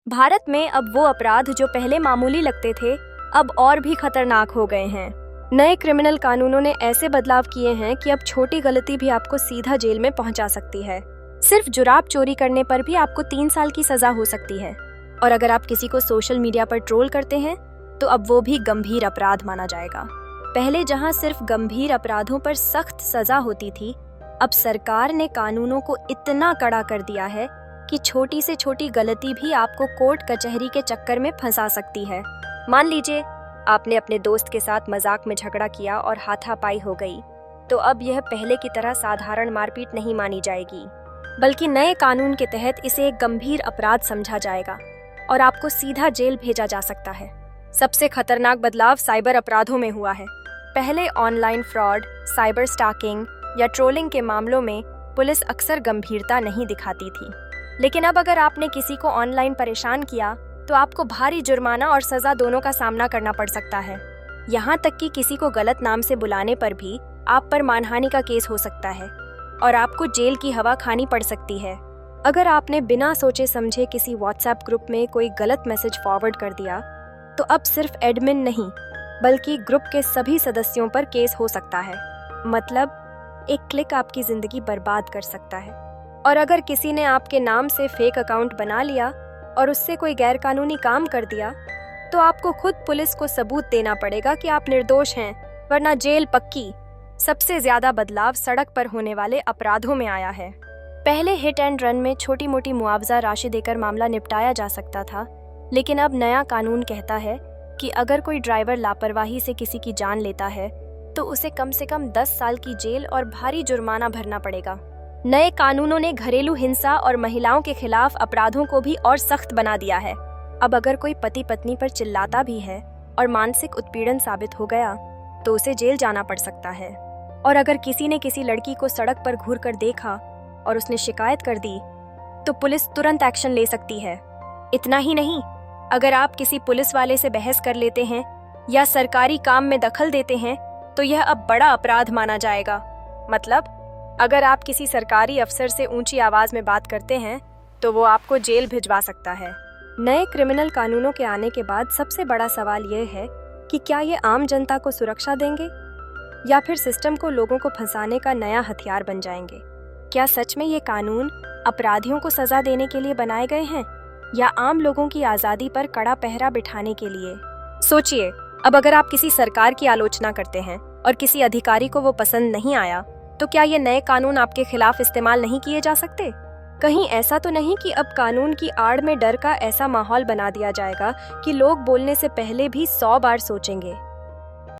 भारत में अब वो अपराध जो पहले मामूली लगते थे, अब और भी खतरनाक हो गए हैं। नए क्रिमिनल कानूनों ने ऐसे बदलाव किए हैं कि अब छोटी गलती भी आपको सीधा जेल में पहुंचा सकती है। सिर्फ जुराब चोरी करने पर भी आपको 3 साल की सजा हो सकती है। और अगर आप किसी को सोशल मीडिया पर ट्रोल करते हैं, तो अब वो भी गंभीर अपराध माना जाएगा। पहले जहां सिर्फ गंभीर अपराधों पर सख्त सजा होती थी, अब सरकार ने कानूनों को इतना कड़ा कर दिया है कि छोटी से छोटी गलती भी आपको कोर्ट कचहरी के चक्कर में फंसा सकती है। मान लीजिए आपने अपने दोस्त के साथ मजाक में झगड़ा किया और हाथापाई हो गई, तो अब यह पहले की तरह साधारण मारपीट नहीं मानी जाएगी, बल्कि नए कानून के तहत इसे एक गंभीर अपराध समझा जाएगा और आपको सीधा जेल भेजा जा सकता है। सबसे खतरनाक बदलाव साइबर अपराधों में हुआ है। पहले ऑनलाइन फ्रॉड, साइबर स्टॉकिंग या ट्रोलिंग के मामलों में पुलिस अक्सर गंभीरता नहीं दिखाती थी, लेकिन अब अगर आपने किसी को ऑनलाइन परेशान किया तो आपको भारी जुर्माना और सजा दोनों का सामना करना पड़ सकता है। यहाँ तक कि किसी को गलत नाम से बुलाने पर भी आप पर मानहानि का केस हो सकता है और आपको जेल की हवा खानी पड़ सकती है। अगर आपने बिना सोचे समझे किसी व्हाट्सएप ग्रुप में कोई गलत मैसेज फॉरवर्ड कर दिया, तो अब सिर्फ एडमिन नहीं बल्कि ग्रुप के सभी सदस्यों पर केस हो सकता है। मतलब एक क्लिक आपकी जिंदगी बर्बाद कर सकता है। और अगर किसी ने आपके नाम से फेक अकाउंट बना लिया और उससे कोई गैरकानूनी काम कर दिया, तो आपको खुद पुलिस को सबूत देना पड़ेगा कि आप निर्दोष हैं, वरना जेल पक्की। सबसे ज्यादा बदलाव सड़क पर होने वाले अपराधों में आया है। पहले हिट एंड रन में छोटी मोटी मुआवजा राशि देकर मामला निपटाया जा सकता था, लेकिन अब नया कानून कहता है कि अगर कोई ड्राइवर लापरवाही से किसी की जान लेता है, तो उसे कम से कम 10 साल की जेल और भारी जुर्माना भरना पड़ेगा। नए कानूनों ने घरेलू हिंसा और महिलाओं के खिलाफ अपराधों को भी और सख्त बना दिया है। अब अगर कोई पति पत्नी पर चिल्लाता भी है और मानसिक उत्पीड़न साबित हो गया, तो उसे जेल जाना पड़ सकता है। और अगर किसी ने किसी लड़की को सड़क पर घूरकर देखा और उसने शिकायत कर दी, तो पुलिस तुरंत एक्शन ले सकती है। इतना ही नहीं, अगर आप किसी पुलिस वाले से बहस कर लेते हैं या सरकारी काम में दखल देते हैं, तो यह अब बड़ा अपराध माना जाएगा। मतलब अगर आप किसी सरकारी अफसर से ऊंची आवाज में बात करते हैं, तो वो आपको जेल भिजवा सकता है। नए क्रिमिनल कानूनों के आने के बाद सबसे बड़ा सवाल यह है कि क्या ये आम जनता को सुरक्षा देंगे या फिर सिस्टम को लोगों को फंसाने का नया हथियार बन जाएंगे। क्या सच में ये कानून अपराधियों को सजा देने के लिए बनाए गए हैं या आम लोगों की आज़ादी पर कड़ा पहरा बिठाने के लिए? सोचिए, अब अगर आप किसी सरकार की आलोचना करते हैं और किसी अधिकारी को वो पसंद नहीं आया, तो क्या ये नए कानून आपके खिलाफ इस्तेमाल नहीं किए जा सकते? कहीं ऐसा तो नहीं कि अब कानून की आड़ में डर का ऐसा माहौल बना दिया जाएगा कि लोग बोलने से पहले भी 100 बार सोचेंगे।